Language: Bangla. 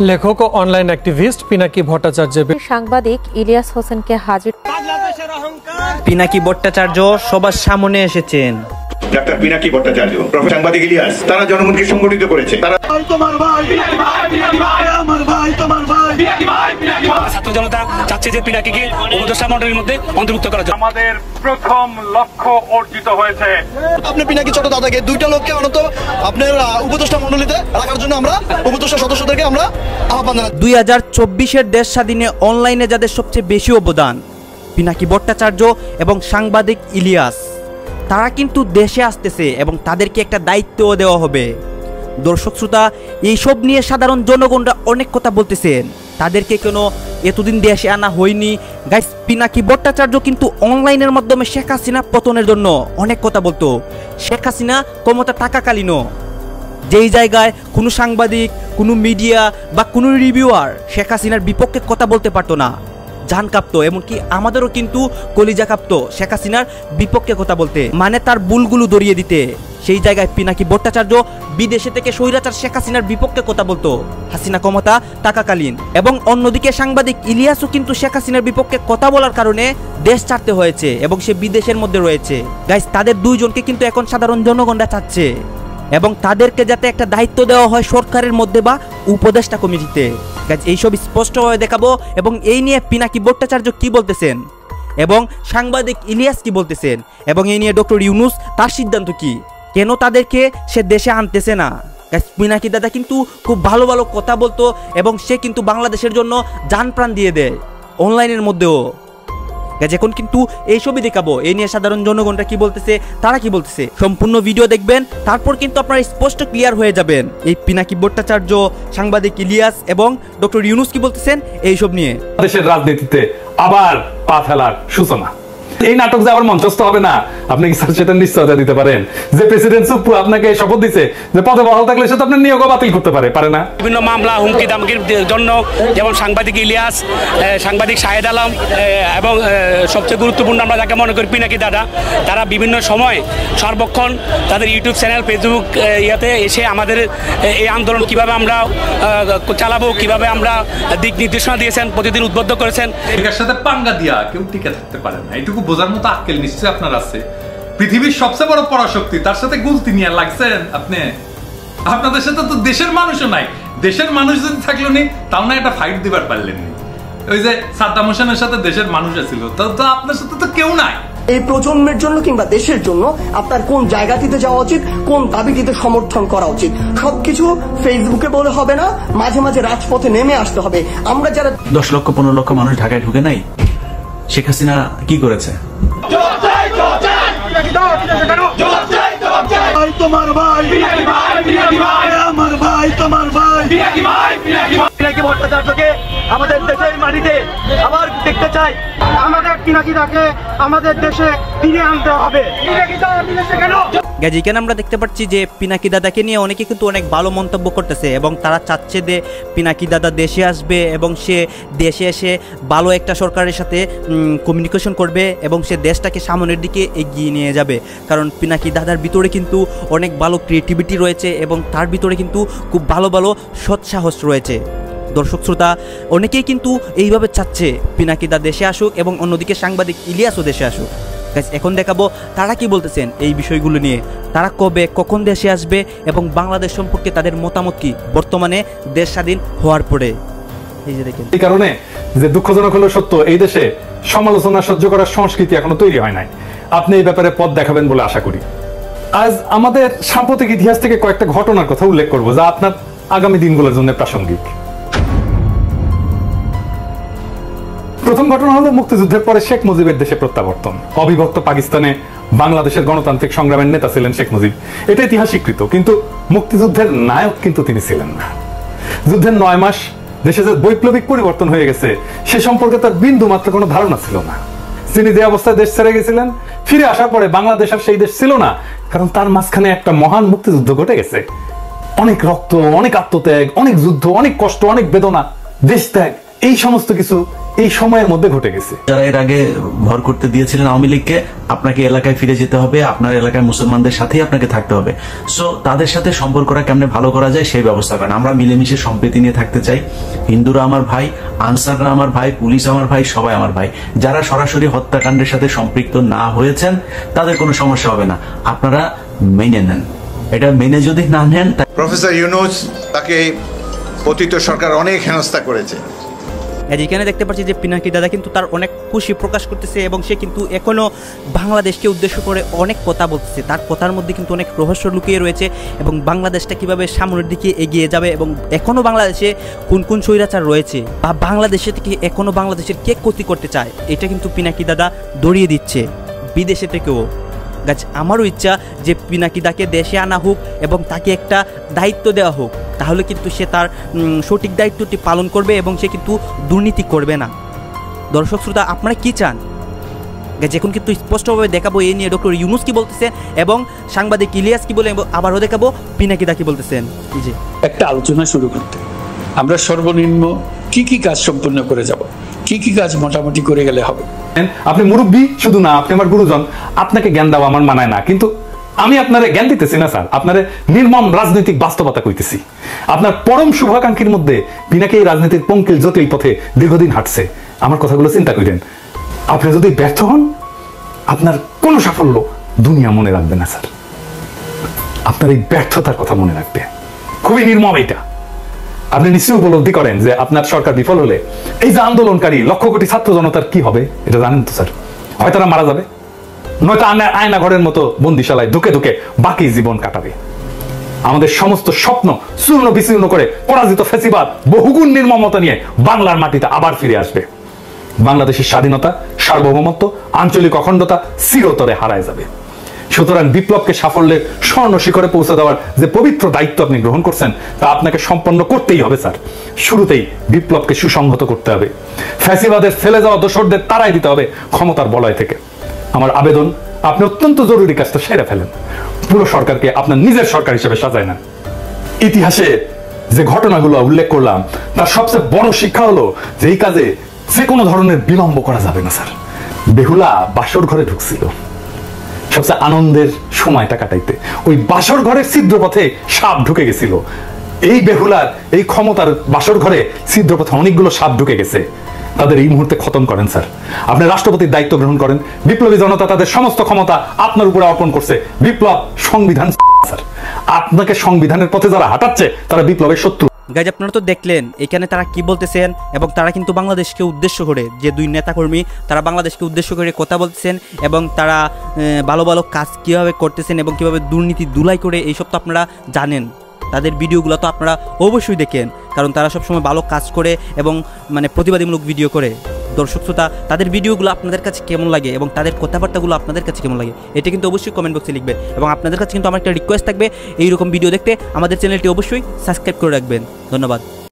লেখক ও অনলাইন অ্যাক্টিভিস্ট পিনাকি ভট্টাচার্য সাংবাদিক ইলিয়াস হোসেনকে হাজির। পিনাকি ভট্টাচার্য সবার সামনে এসেছেন। ডাক্তার পিনাকি ভট্টাচার্য, প্রফেসর সাংবাদিক ইলিয়াস, তারা জনগণকে সংগঠিত করেছে। তারা তোমার ভাই, আমার ভাই, তোমার ভাই। ছাত্র জনতা চাচ্ছে যে পিনাকিকে উপদেষ্টা মণ্ডলীর মধ্যে অন্তর্ভুক্ত করা যায়। আমাদের প্রথম লক্ষ্য অর্জিত হয়েছে। আপনি পিনাকি ছোট দাদাকে দুইটা লোককে অন্তত আপনার উপদেষ্টা মণ্ডলীতে রাখার জন্য আমরা উপদেষ্টা সদস্যদেরকে আমরা আহ্বান জানাই। 2024-এর দেশ স্বাধীনে অনলাইনে যাদের সবচেয়ে বেশি অবদান পিনাকি ভট্টাচার্য এবং সাংবাদিক ইলিয়াস, তারা কিন্তু দেশে আসতেছে এবং তাদেরকে একটা দায়িত্বও দেওয়া হবে। দর্শক শ্রোতা, এইসব নিয়ে সাধারণ জনগণরা অনেক কথা বলতেছেন, তাদেরকে কেন এতদিন দেশে আনা হয়নি। গাইস, পিনাকি ভট্টাচার্য কিন্তু অনলাইনের মাধ্যমে শেখ হাসিনা পতনের জন্য অনেক কথা বলতো। শেখ হাসিনা ক্ষমতা থাকাকালীনও যেই জায়গায় কোনো সাংবাদিক, কোনো মিডিয়া বা কোনো রিভিউয়ার শেখ হাসিনার বিপক্ষে কথা বলতে পারতো না, জান কাঁপতো, এমনকি আমাদেরও কিন্তু কলিজা কাঁপতো শেখ হাসিনার বিপক্ষে কথা বলতে, মানে তার ভুলগুলো ধরিয়ে দিতে। সেই জায়গায় পিনাকি ভট্টাচার্য বিদেশে থেকে স্বৈরাচার শেখ হাসিনার বিপক্ষে কথা বলতো হাসিনা ক্ষমতা থাকাকালীন। এবং অন্যদিকে সাংবাদিক ইলিয়াসও কিন্তু শেখ হাসিনার বিপক্ষে কথা বলার কারণে দেশ ছাড়তে হয়েছে এবং সে বিদেশের মধ্যে রয়েছে। গাইস, তাদের দুইজনকে কিন্তু এখন সাধারণ জনগণরা চাচ্ছে এবং তাদেরকে যাতে একটা দায়িত্ব দেওয়া হয় সরকারের মধ্যে বা উপদেষ্টা কমিটিতে। গাইস, এইসব স্পষ্টভাবে দেখাবো এবং এই নিয়ে পিনাকি ভট্টাচার্য কি বলতেছেন এবং সাংবাদিক ইলিয়াস কি বলতেছেন এবং এই নিয়ে ডক্টর ইউনুস তার সিদ্ধান্ত কি, কেন তাদেরকে সে দেশে আনতেছে না। পিনাকি দাদা কিন্তু খুব ভালো ভালো কথা বলতো এবং সে কিন্তু বাংলাদেশের জন্য জান প্রাণ দিয়ে দেয় অনলাইনের মধ্যেও। এখন কিন্তু এইসবই দেখাবো, এই নিয়ে সাধারণ জনগণরা কি বলতেছে, তারা কি বলতেছে। সম্পূর্ণ ভিডিও দেখবেন, তারপর কিন্তু আপনারা স্পষ্ট ক্লিয়ার হয়ে যাবেন এই পিনাকি ভট্টাচার্য, সাংবাদিক ইলিয়াস এবং ডক্টর ইউনুস কি বলতেছেন এইসব নিয়ে। দেশের রাজনীতিতে আবার পা ফেলার সূচনা। এই নাটক যে আবার মঞ্চস্থ হবে না, আপনি কি সেটা নিশ্চয়তা দিতে পারেন যে প্রেসিডেন্ট সুপ্রু আপনাকে শপথ দিছে যে পদে বহাল থাকলে সে তো আপনার নিয়োগও বাতিল করতে পারে না। বিভিন্ন মামলা, হুমকি দামকির জন্য যেমন সাংবাদিক ইলিয়াস, সাংবাদিক শাহেদ আলম এবং সবচেয়ে গুরুত্বপূর্ণ আমরা যাকে মনে করি পিনাকি দাদা, তারা বিভিন্ন সময় সর্বক্ষণ তাদের ইউটিউব চ্যানেল, ফেসবুক ইয়াতে এসে আমাদের এই আন্দোলন কিভাবে আমরা চালাবো, কিভাবে আমরা দিক নির্দেশনা দিয়েছেন, প্রতিদিন উদ্বুদ্ধ করেছেন। এর সাথে পাঙ্গা দিয়া কেউ টিকে থাকতে পারে না, এটুকু বোঝার মতো আক্কেল নিশ্চয়ই আপনার আছে। পৃথিবীর সবচেয়ে বড় পরাশক্তি, তার সাথে গুলতি নিয়ে লাগছেন আপনি। আপনাদের সাথে তো দেশের মানুষও নাই, দেশের মানুষ যদি থাকলো নি তাও না একটা ফাইট দিবার পারলেন নি। ওই যে সাদ্দাম হোসেনের সাথে দেশের মানুষ ছিল, তো আপনার সাথে তো কেউ নাই। এই প্রজন্মের জন্য কিংবা দেশের জন্য আপনার কোন জায়গাটিতে যাওয়া উচিত, কোন দাবিটিতে সমর্থন করা উচিত, সবকিছু ফেসবুকে বলে হবে না, মাঝে মাঝে রাজপথে নেমে আসতে হবে। আমরা যারা 10 লক্ষ 15 লক্ষ মানুষ ঢাকায় ঢুকে নাই, শেখ হাসিনা কি করেছে? তোমার ভাই, আমার ভাই, তোমার ভাই। পিনাকি ভট্টাচার্যকে আমাদের দেশের মাটিতে আবার দেখতে চাই। আমাদের পিনাকিদাকে আমাদের দেশে ফিরে আনতে হবে। এখানে আমরা দেখতে পাচ্ছি যে পিনাকি দাদাকে নিয়ে অনেকে কিন্তু অনেক ভালো মন্তব্য করতেছে এবং তারা চাচ্ছে যে পিনাকি দাদা দেশে আসবে এবং সে দেশে এসে ভালো একটা সরকারের সাথে কমিউনিকেশন করবে এবং সে দেশটাকে সামনের দিকে এগিয়ে নিয়ে যাবে। কারণ পিনাকি দাদার ভিতরে কিন্তু অনেক ভালো ক্রিয়েটিভিটি রয়েছে এবং তার ভিতরে কিন্তু খুব ভালো ভালো সৎসাহস রয়েছে। দর্শক শ্রোতা, অনেকেই কিন্তু এইভাবে চাচ্ছে পিনাকি দা দেশে আসুক এবং অন্যদিকে সাংবাদিক ইলিয়াসও দেশে আসুক। এখন দেখাবো তারা কি বলতেছেন এই বিষয়গুলো নিয়ে, তারা কবে কখন দেশে আসবে এবং বাংলাদেশ সম্পর্কে তাদের মতামত কি বর্তমানে দেশ স্বাধীন হওয়ার পরে। এই যে দেখেন, এই কারণে যে দুঃখজনক হলো সত্য, এই দেশে সমালোচনা সহ্য করার সংস্কৃতি এখনো তৈরি হয় নাই। আপনি এই ব্যাপারে পথ দেখাবেন বলে আশা করি। আজ আমাদের সাম্প্রতিক ইতিহাস থেকে কয়েকটা ঘটনার কথা উল্লেখ করব যা আপনার আগামী দিনগুলোর জন্য প্রাসঙ্গিক। প্রথম ঘটনা হলো মুক্তিযুদ্ধের পরে শেখ মুজিবের দেশে প্রত্যাবর্তন। অবিভক্ত পাকিস্তানে বাংলাদেশের গণতান্ত্রিক সংগ্রামের নেতা ছিলেন শেখ মুজিব, এটা ইতিহাস স্বীকৃত, কিন্তু মুক্তিযুদ্ধের নায়ক কিন্তু তিনি ছিলেন না। যুদ্ধের 9 মাস দেশে যে বৈপ্লবিক পরিবর্তন হয়ে গেছে সে সম্পর্কে তার বিন্দু মাত্র কোনো ধারণা ছিল না। তিনি যে অবস্থায় দেশ ছেড়ে গেছিলেন, ফিরে আসার পরে বাংলাদেশ আর সেই দেশ ছিল না, কারণ তার মাঝখানে একটা মহান মুক্তিযুদ্ধ ঘটে গেছে। অনেক রক্ত, অনেক আত্মত্যাগ, অনেক যুদ্ধ, অনেক কষ্ট, অনেক বেদনা, দেশ ত্যাগ, এই সমস্ত কিছু এই সময়ের মধ্যে ঘটে গেছে। যারা এর আগে ভর করতে দিয়েছিলেন আওয়ামী লীগকে, আপনাকে এলাকায় ফিরে যেতে হবে, আপনার এলাকায় মুসলমানদের সাথেই আপনাকে থাকতে হবে। সো তাদের সাথে সম্পর্কটা কেমনে ভালো করা যায় সেই ব্যবস্থা করেন। আমরা মিলেমিশে সম্প্রীতি নিয়ে থাকতে চাই। হিন্দুরা আমার ভাই, আনসাররা আমার ভাই, পুলিশ আমার ভাই, সবাই আমার ভাই। যারা সরাসরি হত্যাকাণ্ডের সাথে সম্পৃক্ত না হয়েছেন তাদের কোনো সমস্যা হবে না, আপনারা মেনে নেন। এটা মেনে যদি না নেন, প্রফেসর ইউনূস তাকে অতীত সরকার অনেক হেনস্থা করেছে। এখানে দেখতে পাচ্ছি যে পিনাকি দাদা কিন্তু তার অনেক খুশি প্রকাশ করতেছে এবং সে কিন্তু এখনো বাংলাদেশকে উদ্দেশ্য করে অনেক কথা বলতেছে। তার কথার মধ্যে কিন্তু অনেক রহস্য লুকিয়ে রয়েছে এবং বাংলাদেশটা কিভাবে সামনের দিকে এগিয়ে যাবে এবং এখনো বাংলাদেশে কোন কোন স্বৈরাচার রয়েছে বা বাংলাদেশে থেকে এখনো বাংলাদেশের কে ক্ষতি করতে চায়, এটা কিন্তু পিনাকি দাদা দড়িয়ে দিচ্ছে বিদেশে থেকেও। গাছ আমারও ইচ্ছা যে পিনাকি দাকে দেশে আনা হোক এবং তাকে একটা দায়িত্ব দেওয়া হোক, তাহলে কিন্তু সে তার সঠিক দায়িত্বটি পালন করবে এবং সে কিন্তু দুর্নীতি করবে না। দর্শক শ্রোতা, আপনারা কি চান? এখন কিন্তু স্পষ্টভাবে দেখাবো এই নিয়ে ডক্টর ইউনূস কি বলতেছেন এবং সাংবাদিক ইলিয়াস কি বলে, আবারও দেখাবো পিনাকি দা কি বলতেছেন। জি, একটা আলোচনা শুরু করতে আমরা সর্বনিম্ন কি কি কাজ সম্পূর্ণ করে যাব, কি কি কাজ মোটামুটি করে গেলে হবে। আপনি মুরব্বী শুধু না, আপনি আমার গুরুজন, আপনাকে জ্ঞান দেওয়া আমার মানায় না, কিন্তু আমি আপনারে জ্ঞান দিতেছি না স্যার, আপনারে নির্মম রাজনৈতিক বাস্তবতা কইতেছি। আপনার পরম শুভাকাঙ্ক্ষীর মধ্যে পিনাকি এই রাজনীতির পঙ্কিল জটিল পথে দীর্ঘদিন হাঁটছে। আমার কথাগুলো চিন্তা করেন। আপনি যদি ব্যর্থ হন, আপনার কোনো সাফল্য দুনিয়া মনে রাখবে না স্যার, আপনার এই ব্যর্থতার কথা মনে রাখবে। খুবই নির্মম এটা। আপনি নিশ্চয়ই উপলব্ধি করেন যে আপনার সরকার বিফল হলে এই যে আন্দোলনকারী লক্ষ কোটি ছাত্র জনতার কি হবে, এটা জানেন তো স্যার? হয় তারা মারা যাবে, নয়তো আয়না ঘরের মতো বন্দিশালায় ধুকে ধুকে বাকি জীবন কাটাবে। আমাদের সমস্ত স্বপ্ন চূর্ণ বিচূর্ণ করে পরাজিত ফ্যাসিবাদ বহুগুণ নির্মমতা নিয়ে বাংলার মাটিতে আবার ফিরে আসবে। বাংলাদেশের স্বাধীনতা, সার্বভৌমত্ব, আঞ্চলিক অখণ্ডতা চিরতরে হারায় যাবে। সুতরাং বিপ্লবকে সাফল্যের স্বর্ণ শিখরে পৌঁছে দেওয়ার যে পবিত্র দায়িত্ব আপনি গ্রহণ করছেন তা আপনাকে সম্পন্ন করতেই হবে স্যার। শুরুতেই বিপ্লবকে সুসংহত করতে হবে, ফ্যাসিবাদের ফেলে যাওয়া দোসরদের তাড়াই দিতে হবে ক্ষমতার বলয় থেকে। আমার আবেদন, আপনি অত্যন্ত জরুরি কাজটা সেরে ফেলেন, পুরো সরকারকে আপনার নিজের সরকার হিসেবে সাজায় না। ইতিহাসে যে ঘটনাগুলো উল্লেখ করলাম তার সবচেয়ে বড় শিক্ষা হলো যে এই কাজে যে কোনো ধরনের বিলম্ব করা যাবে না স্যার। বেহুলা বাসর ঘরে ঢুকছিল সবচেয়ে আনন্দের সময়টা কাটাইতে, ওই বাসর ঘরের ছিদ্রপথে সাপ ঢুকে গেছিল। এই বেহুলার এই ক্ষমতার বাসর ঘরে ছিদ্রপথে অনেকগুলো সাপ ঢুকে গেছে, তাদের এই মুহূর্তে খতম করেন স্যার। আপনি রাষ্ট্রপতির দায়িত্ব গ্রহণ করেন, বিপ্লবী জনতা তাদের সমস্ত ক্ষমতা আপনার উপরে অর্পণ করছে। বিপ্লব সংবিধান স্যার, আপনাকে সংবিধানের পথে যারা হাঁটাচ্ছে তারা বিপ্লবের শত্রু। গাইজ, আপনারা তো দেখলেন এখানে তারা কি বলতেছেন এবং তারা কিন্তু বাংলাদেশকে উদ্দেশ্য করে, যে দুই নেতাকর্মী তারা বাংলাদেশকে উদ্দেশ্য করে কথা বলতেছেন এবং তারা ভালো ভালো কাজ কীভাবে করতেছেন এবং কীভাবে দুর্নীতি দুলাই করে, এইসব তো আপনারা জানেন। তাদের ভিডিওগুলো তো আপনারা অবশ্যই দেখেন, কারণ তারা সবসময় ভালো কাজ করে এবং মানে প্রতিবাদীমূলক ভিডিও করে। দর্শক শ্রোতা, তাদের ভিডিওগুলো আপনাদের কাছে কেমন লাগে এবং তাদের কথাবার্তাগুলো আপনাদের কাছে কেমন লাগে, এটা কিন্তু অবশ্যই কমেন্ট বক্সে লিখবেন। এবং আপনাদের কাছে কিন্তু আমার একটা রিকোয়েস্ট থাকবে, এইরকম ভিডিও দেখতে আমাদের চ্যানেলটি অবশ্যই সাবস্ক্রাইব করে রাখবেন। ধন্যবাদ।